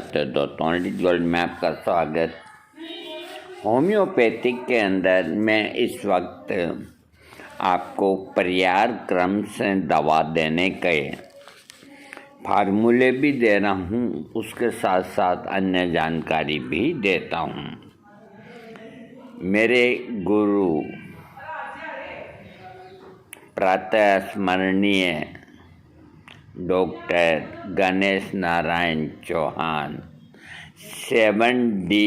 Gold में आपका स्वागत। होम्योपैथिक के अंदर मैं इस वक्त आपको पर्याय क्रम से दवा देने के फार्मूले भी दे रहा हूँ, उसके साथ साथ अन्य जानकारी भी देता हूँ। मेरे गुरु प्रातः स्मरणीय डॉक्टर गणेश नारायण चौहान 7D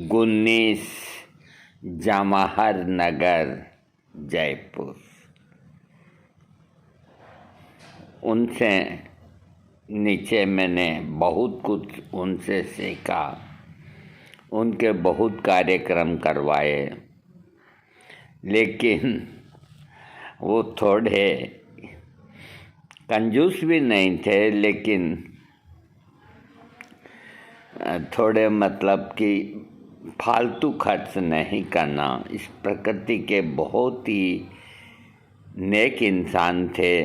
19 जवाहर नगर जयपुर, उनसे नीचे मैंने बहुत कुछ उनसे सीखा, उनके बहुत कार्यक्रम करवाए, लेकिन वो थोड़े कंजूस भी नहीं थे, लेकिन थोड़े मतलब कि फालतू खर्च नहीं करना। इस प्रकृति के बहुत ही नेक इंसान थे,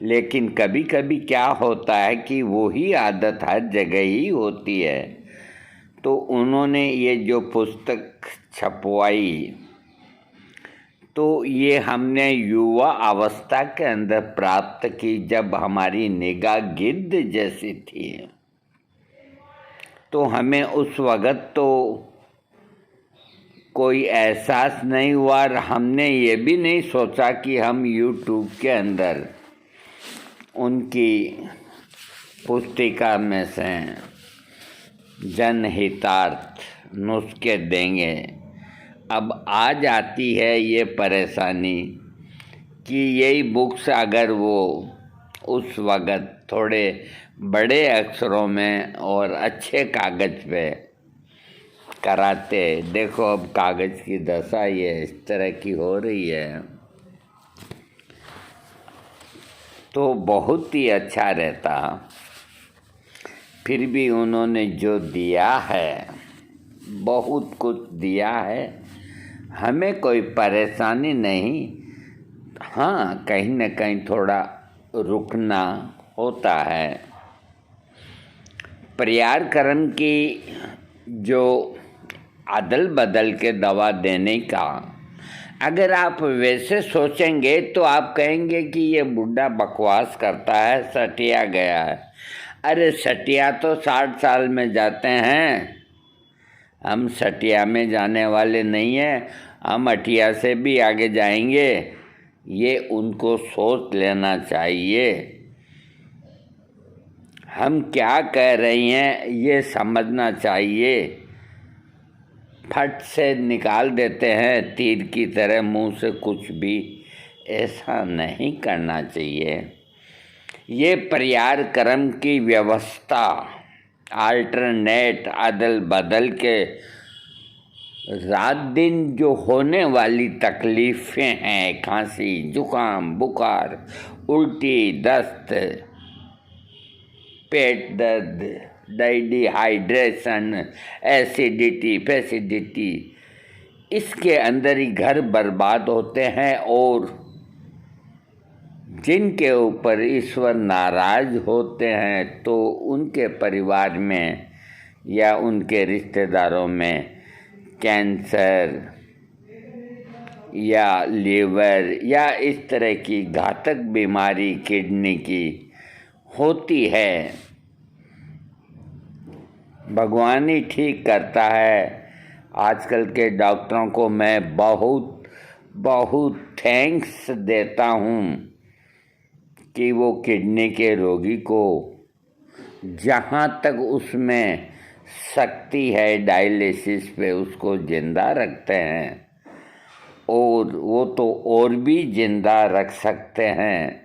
लेकिन कभी कभी क्या होता है कि वो ही आदत हर जगह ही होती है। तो उन्होंने ये जो पुस्तक छपवाई, तो ये हमने युवा अवस्था के अंदर प्राप्त की, जब हमारी निगाह गिद्ध जैसी थी। तो हमें उस वक़्त तो कोई एहसास नहीं हुआ, और हमने ये भी नहीं सोचा कि हम यूट्यूब के अंदर उनकी पुस्तिका में से जनहितार्थ नुस्खे देंगे। अब आ जाती है ये परेशानी कि यही बुक्स अगर वो उस वक़्त थोड़े बड़े अक्षरों में और अच्छे कागज़ पे कराते, देखो अब कागज़ की दशा ये इस तरह की हो रही है, तो बहुत ही अच्छा रहता। फिर भी उन्होंने जो दिया है, बहुत कुछ दिया है, हमें कोई परेशानी नहीं। हाँ, कहीं न कहीं थोड़ा रुकना होता है। पर्याय क्रम की जो अदल बदल के दवा देने का, अगर आप वैसे सोचेंगे तो आप कहेंगे कि ये बुढ़ा बकवास करता है, सटिया गया है। अरे सटिया तो 60 साल में जाते हैं, हम सटिया में जाने वाले नहीं हैं, हम अटिया से भी आगे जाएंगे। ये उनको सोच लेना चाहिए। हम क्या कह रहे हैं ये समझना चाहिए। फट से निकाल देते हैं तीर की तरह मुंह से कुछ भी, ऐसा नहीं करना चाहिए। ये पर्याय क्रम की व्यवस्था अल्टरनेट अदल बदल के रात दिन जो होने वाली तकलीफ़ें हैं, खांसी, जुकाम, बुखार, उल्टी, दस्त, पेट दर्द, डिहाइड्रेशन, एसिडिटी, फैसिडिटी, इसके अंदर ही घर बर्बाद होते हैं। और जिनके ऊपर ईश्वर नाराज होते हैं, तो उनके परिवार में या उनके रिश्तेदारों में कैंसर या लीवर या इस तरह की घातक बीमारी किडनी की होती है। भगवान ही ठीक करता है। आजकल के डॉक्टरों को मैं बहुत बहुत थैंक्स देता हूँ कि वो किडनी के रोगी को जहाँ तक उसमें शक्ति है डायलिसिस पे उसको ज़िंदा रखते हैं, और वो तो और भी ज़िंदा रख सकते हैं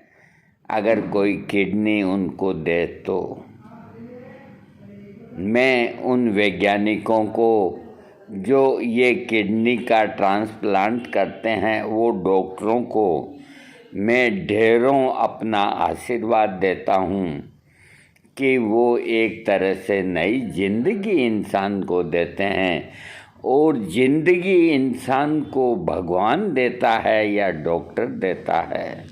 अगर कोई किडनी उनको दे। तो मैं उन वैज्ञानिकों को जो ये किडनी का ट्रांसप्लांट करते हैं, वो डॉक्टरों को मैं ढेरों अपना आशीर्वाद देता हूँ कि वो एक तरह से नई जिंदगी इंसान को देते हैं। और जिंदगी इंसान को भगवान देता है या डॉक्टर देता है,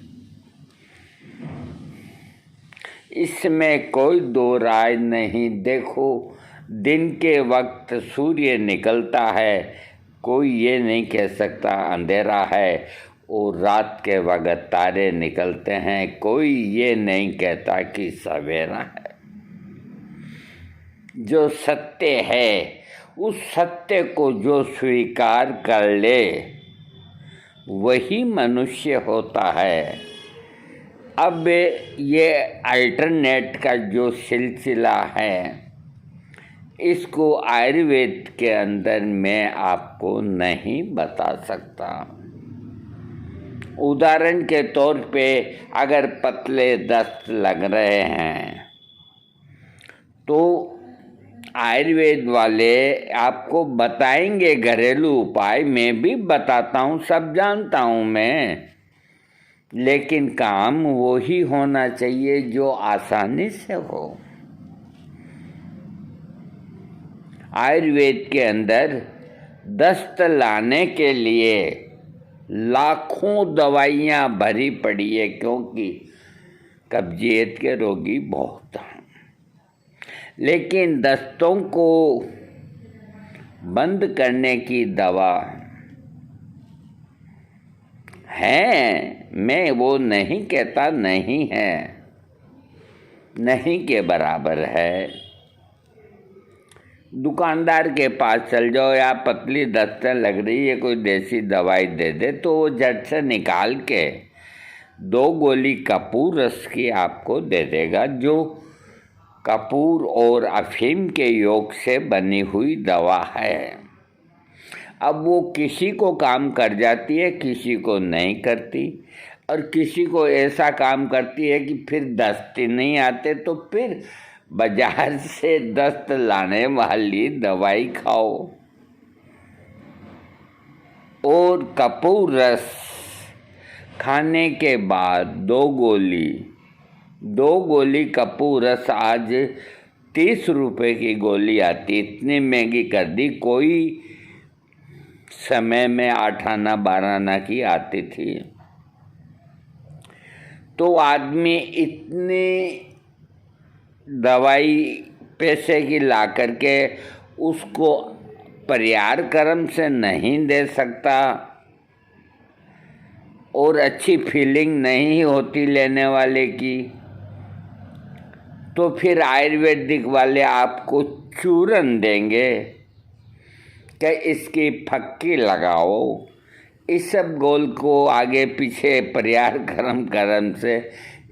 इसमें कोई दो राय नहीं। देखो, दिन के वक्त सूर्य निकलता है, कोई ये नहीं कह सकता अंधेरा है, और रात के वक्त तारे निकलते हैं, कोई ये नहीं कहता कि सवेरा है। जो सत्य है, उस सत्य को जो स्वीकार कर ले वही मनुष्य होता है। अब ये अल्टरनेट का जो सिलसिला है, इसको आयुर्वेद के अंदर मैं आपको नहीं बता सकता। उदाहरण के तौर पे अगर पतले दस्त लग रहे हैं तो आयुर्वेद वाले आपको बताएंगे घरेलू उपाय, मैं भी बताता हूँ, सब जानता हूँ मैं, लेकिन काम वो ही होना चाहिए जो आसानी से हो। आयुर्वेद के अंदर दस्त लाने के लिए लाखों दवाइयाँ भरी पड़ी है, क्योंकि कब्जियत के रोगी बहुत हैं। लेकिन दस्तों को बंद करने की दवा है, मैं वो नहीं कहता नहीं है, नहीं के बराबर है। दुकानदार के पास चल जाओ, या पतली दस्त लग रही है, कोई देसी दवाई दे दे, तो वो झट से निकाल के 2 गोली कपूर रस की आपको दे देगा, जो कपूर और अफीम के योग से बनी हुई दवा है। अब वो किसी को काम कर जाती है, किसी को नहीं करती, और किसी को ऐसा काम करती है कि फिर दस्त ही नहीं आते, तो फिर बाजार से दस्त लाने वाली दवाई खाओ। और कपूर रस खाने के बाद 2 गोली कपूर रस आज 30 रुपए की गोली आती, इतनी महंगी कर दी। कोई समय में 8 आना 12 आना की आती थी। तो आदमी इतनी दवाई पैसे की ला करके उसको परिवार कर्म से नहीं दे सकता, और अच्छी फीलिंग नहीं होती लेने वाले की, तो फिर आयुर्वेदिक वाले आपको चूरन देंगे कि इसकी फक्की लगाओ। इस सब गोल को आगे पीछे परिवार कर्म से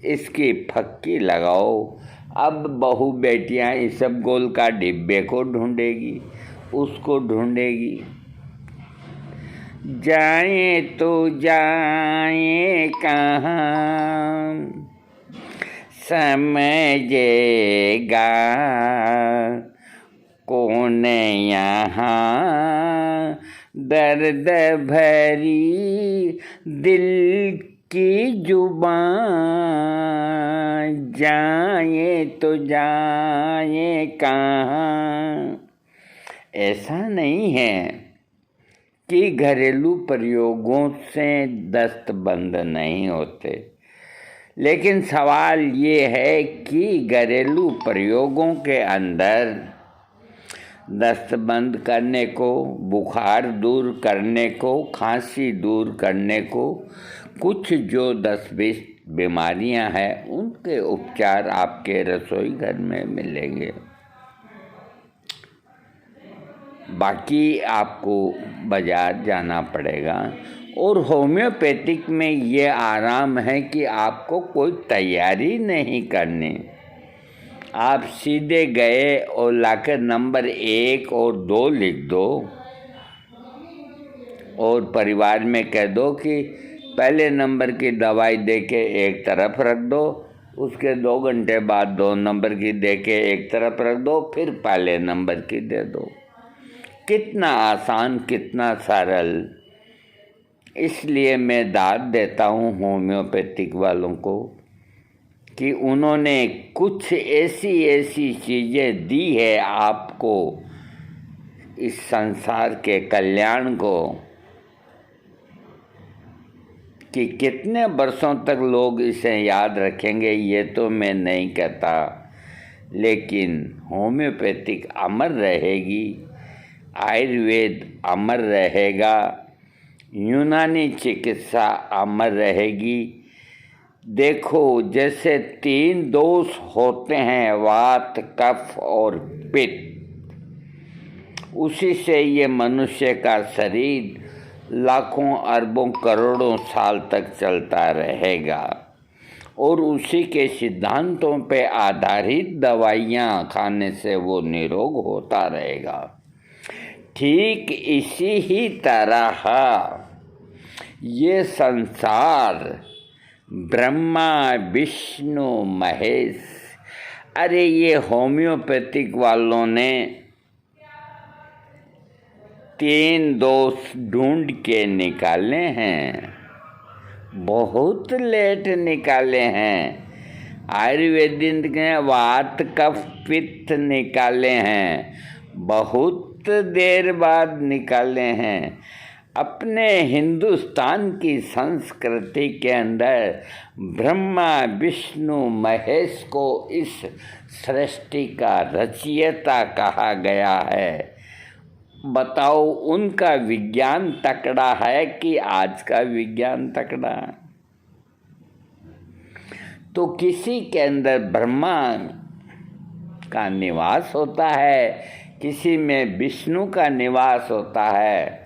इसकी फक्की लगाओ। अब बहू बेटियां इस सब गोल का डिब्बे को ढूंढेगी, उसको ढूंढेगी। जाए तो जाए कहाँ, समझेगा कौन यहाँ, दर्द भरी दिल की जुबान, जाए तो जाए कहाँ। ऐसा नहीं है कि घरेलू प्रयोगों से दस्त बंद नहीं होते, लेकिन सवाल ये है कि घरेलू प्रयोगों के अंदर दस्त बंद करने को, बुखार दूर करने को, खांसी दूर करने को, कुछ जो 10-20 बीमारियां हैं उनके उपचार आपके रसोई घर में मिलेंगे। बाकी आपको बाजार जाना पड़ेगा। और होम्योपैथिक में ये आराम है कि आपको कोई तैयारी नहीं करनी, आप सीधे गए और लाकर नंबर 1 और 2 लिख दो, और परिवार में कह दो कि पहले नंबर की दवाई देके एक तरफ रख दो, उसके 2 घंटे बाद 2 नंबर की देके एक तरफ रख दो, फिर पहले नंबर की दे दो। कितना आसान, कितना सरल। इसलिए मैं दाद देता हूँ होम्योपैथिक वालों को कि उन्होंने कुछ ऐसी चीज़ें दी है आपको इस संसार के कल्याण को, कि कितने वर्षों तक लोग इसे याद रखेंगे ये तो मैं नहीं कहता, लेकिन होम्योपैथिक अमर रहेगी, आयुर्वेद अमर रहेगा, यूनानी चिकित्सा अमर रहेगी। देखो, जैसे 3 दोष होते हैं, वात, कफ और पित्त, उसी से ये मनुष्य का शरीर लाखों अरबों करोड़ों साल तक चलता रहेगा और उसी के सिद्धांतों पे आधारित दवाइयाँ खाने से वो निरोग होता रहेगा। ठीक इसी ही तरह ये संसार ब्रह्मा विष्णु महेश, अरे ये होम्योपैथिक वालों ने 3 दोष ढूंढ के निकाले हैं, बहुत लेट निकाले हैं। आयुर्वेदिक ने वात कफ पित्त निकाले हैं, बहुत देर बाद निकाले हैं। अपने हिंदुस्तान की संस्कृति के अंदर ब्रह्मा विष्णु महेश को इस सृष्टि का रचयिता कहा गया है। बताओ, उनका विज्ञान तकड़ा है कि आज का विज्ञान तकड़ा? तो किसी के अंदर ब्रह्मा का निवास होता है, किसी में विष्णु का निवास होता है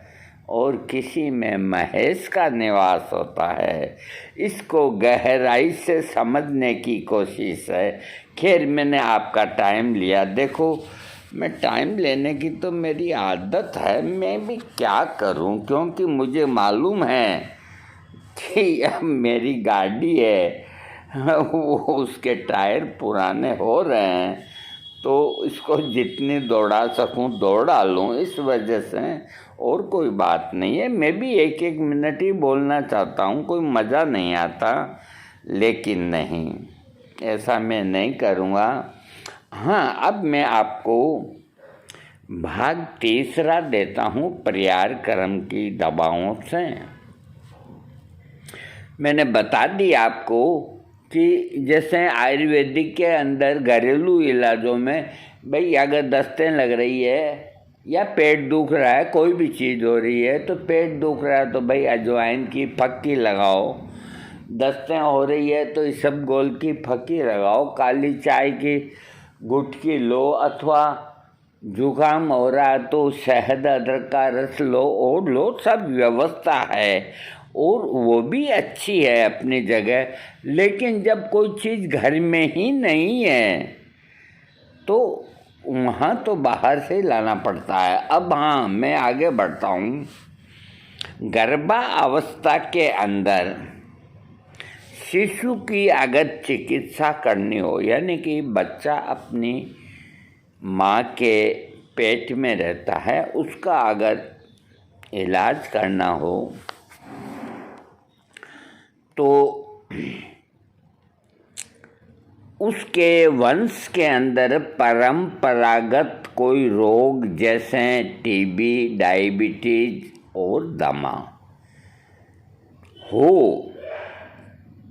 और किसी में महेश का निवास होता है। इसको गहराई से समझने की कोशिश है। खैर, मैंने आपका टाइम लिया। देखो, मैं टाइम लेने की तो मेरी आदत है, मैं भी क्या करूं, क्योंकि मुझे मालूम है कि अब मेरी गाड़ी है वो उसके टायर पुराने हो रहे हैं, तो इसको जितनी दौड़ा सकूं दौड़ा लूं, इस वजह से। और कोई बात नहीं है, मैं भी 1-1 मिनट ही बोलना चाहता हूं, कोई मज़ा नहीं आता, लेकिन नहीं, ऐसा मैं नहीं करूँगा। हाँ, अब मैं आपको भाग 3 देता हूँ परिहार कर्म की दवाओं से। मैंने बता दी आपको कि जैसे आयुर्वेदिक के अंदर घरेलू इलाजों में, भाई अगर दस्तें लग रही है या पेट दुख रहा है, कोई भी चीज़ हो रही है, तो पेट दुख रहा है तो भाई अजवाइन की फक्की लगाओ, दस्तें हो रही है तो इसबगोल की फक्की लगाओ, काली चाय की गुटकी लो, अथवा जुकाम हो रहा है तो शहद अदरक का रस लो और लो, सब व्यवस्था है और वो भी अच्छी है अपनी जगह। लेकिन जब कोई चीज़ घर में ही नहीं है तो वहाँ तो बाहर से लाना पड़ता है। अब हाँ, मैं आगे बढ़ता हूँ। गर्भावस्था के अंदर शिशु की अगर चिकित्सा करनी हो, यानी कि बच्चा अपनी माँ के पेट में रहता है, उसका अगर इलाज करना हो तो उसके वंश के अंदर परंपरागत कोई रोग जैसे टीबी, डायबिटीज और दमा हो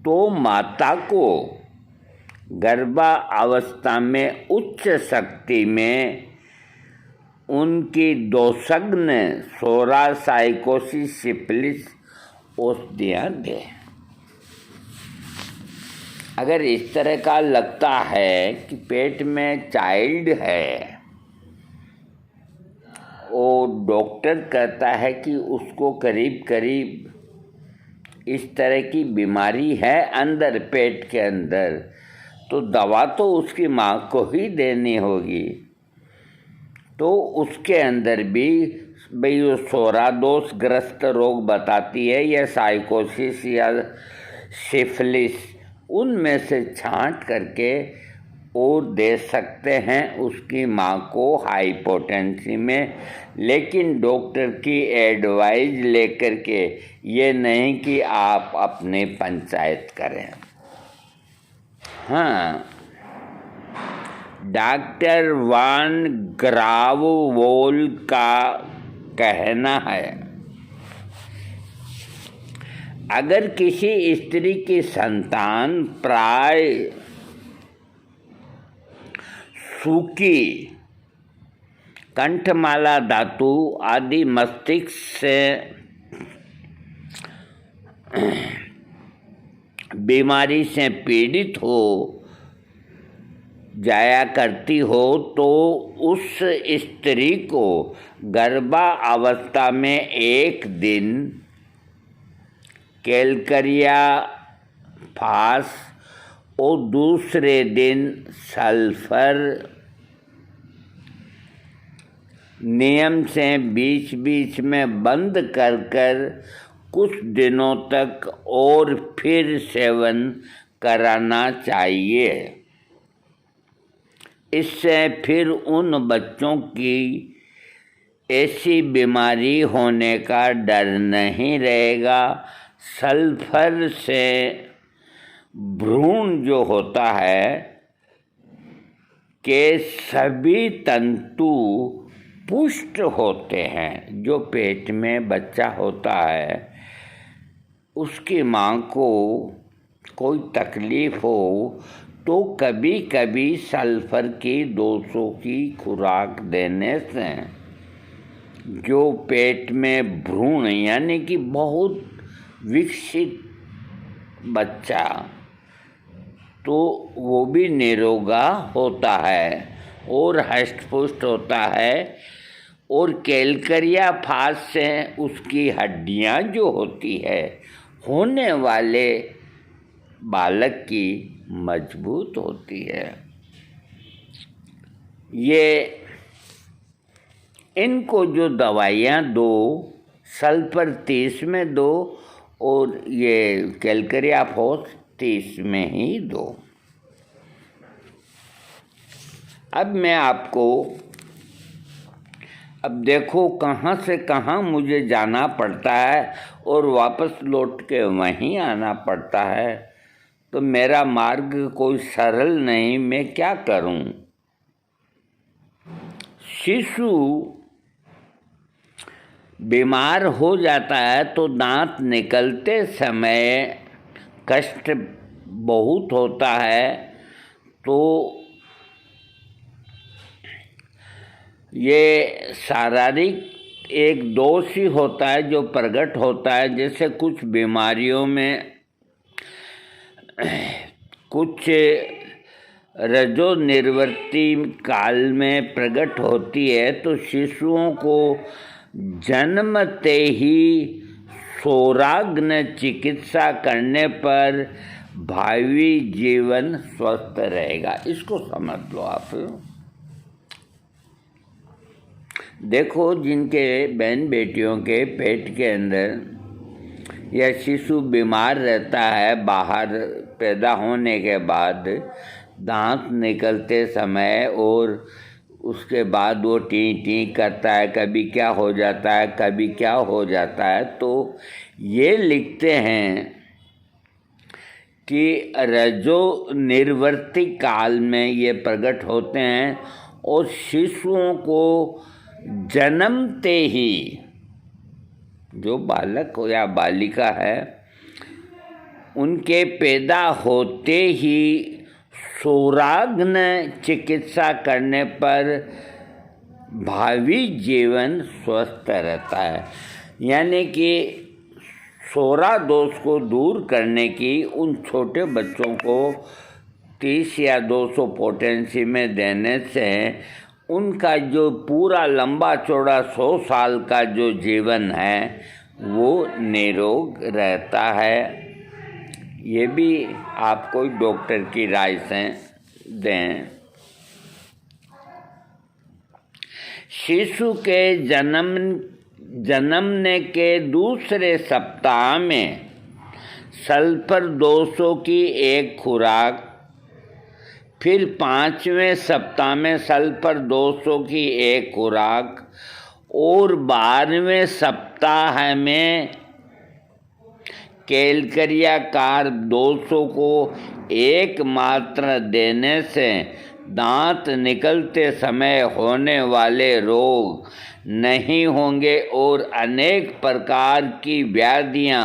तो माता को गर्भावस्था में उच्च शक्ति में उनकी दोषग्न सोरासाइकोसिस सिफिलिस औषधियाँ दें। अगर इस तरह का लगता है कि पेट में चाइल्ड है और डॉक्टर कहता है कि उसको करीब करीब इस तरह की बीमारी है अंदर पेट के अंदर, तो दवा तो उसकी माँ को ही देनी होगी। तो उसके अंदर भी भाई वो सोरा दोषग्रस्त रोग बताती है या साइकोसिस या सिफिलिस, उनमें से छांट करके और दे सकते हैं उसकी माँ को हाइपोटेंसी में, लेकिन डॉक्टर की एडवाइस लेकर के, ये नहीं कि आप अपनी पंचायत करें। हाँ, डॉक्टर वान ग्राववोल का कहना है अगर किसी स्त्री की संतान प्राय सूखी कंठमाला धातु आदि मस्तिष्क से बीमारी से पीड़ित हो जाया करती हो तो उस स्त्री को गर्भावस्था में एक दिन कैलकरिया फास और दूसरे दिन सल्फर नियम से बीच बीच में बंद कर कुछ दिनों तक और फिर सेवन कराना चाहिए। इससे फिर उन बच्चों की ऐसी बीमारी होने का डर नहीं रहेगा। सल्फर से भ्रूण जो होता है के सभी तंतु पुष्ट होते हैं। जो पेट में बच्चा होता है उसकी माँ को कोई तकलीफ़ हो तो कभी कभी सल्फर की 200 की खुराक देने से जो पेट में भ्रूण यानी कि बहुत विकसित बच्चा तो वो भी निरोगा होता है और हष्ट-पुष्ट होता है। और कैलकरिया फास से उसकी हड्डियाँ जो होती है होने वाले बालक की मजबूत होती है। ये इनको जो दवाइयाँ दो सल्फर 30 में दो और ये कैलकरिया फास 30 में ही दो। अब मैं आपको अब देखो कहाँ से कहाँ मुझे जाना पड़ता है और वापस लौट के वहीं आना पड़ता है, तो मेरा मार्ग कोई सरल नहीं। मैं क्या करूं? शिशु बीमार हो जाता है तो दांत निकलते समय कष्ट बहुत होता है। तो ये शारीरिक एक दोष ही होता है जो प्रकट होता है। जैसे कुछ बीमारियों में कुछ रजो निर्वर्ती काल में प्रकट होती है तो शिशुओं को जन्मते ही सौराग्न चिकित्सा करने पर भावी जीवन स्वस्थ रहेगा। इसको समझ लो आप। देखो जिनके बहन बेटियों के पेट के अंदर या शिशु बीमार रहता है बाहर पैदा होने के बाद दांत निकलते समय और उसके बाद वो टी टी करता है, कभी क्या हो जाता है कभी क्या हो जाता है, तो ये लिखते हैं कि रजो निर्वर्ती काल में ये प्रकट होते हैं और शिशुओं को जन्मते ही जो बालक हो या बालिका है उनके पैदा होते ही सौराग्न चिकित्सा करने पर भावी जीवन स्वस्थ रहता है। यानी कि सोरा दोष को दूर करने की उन छोटे बच्चों को 30 या 200 पोटेंसी में देने से उनका जो पूरा लंबा चौड़ा 100 साल का जो जीवन है वो निरोग रहता है। ये भी आप कोई डॉक्टर की राय से दें। शिशु के जन्मने के दूसरे सप्ताह में सल्फर 200 की एक खुराक, फिर 5वें सप्ताह में सल्फर 200 की एक खुराक और 12वें सप्ताह में कैलकरिया कार्ब 200 को एक मात्रा देने से दांत निकलते समय होने वाले रोग नहीं होंगे और अनेक प्रकार की व्याधियां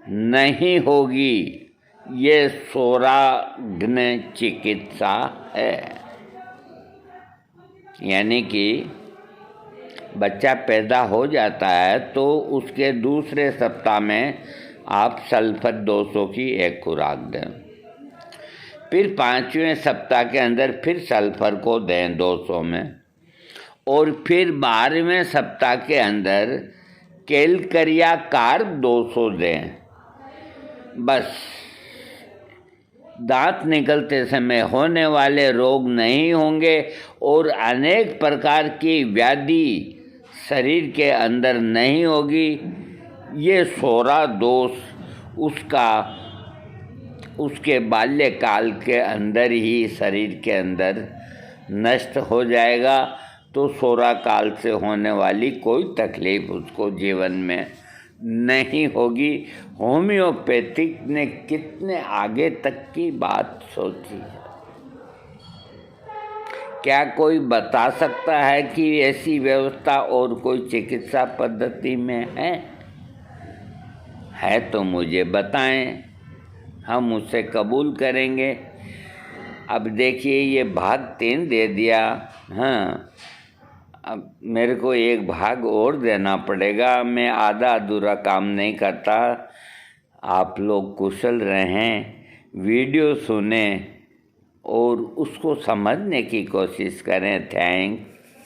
नहीं होगी। ये सौराग्न चिकित्सा है। यानी कि बच्चा पैदा हो जाता है तो उसके दूसरे सप्ताह में आप सल्फर 200 की एक खुराक दें। फिर 5वें सप्ताह के अंदर फिर सल्फर को दें 200 में, और फिर 12वें सप्ताह के अंदर कैलकरिया कार्ब 200 दें। बस दांत निकलते समय होने वाले रोग नहीं होंगे और अनेक प्रकार की व्याधि शरीर के अंदर नहीं होगी। ये सोरा दोष उसके बाल्यकाल के अंदर ही शरीर के अंदर नष्ट हो जाएगा। तो सोरा काल से होने वाली कोई तकलीफ उसको जीवन में नहीं होगी। होम्योपैथिक ने कितने आगे तक की बात सोची है। क्या कोई बता सकता है कि ऐसी व्यवस्था और कोई चिकित्सा पद्धति में है तो मुझे बताएं, हम उसे कबूल करेंगे। अब देखिए ये भाग 3 दे दिया। हाँ, अब मेरे को एक भाग और देना पड़ेगा। मैं आधा अधूरा काम नहीं करता। आप लोग कुशल रहें, वीडियो सुने और उसको समझने की कोशिश करें। थैंक्स।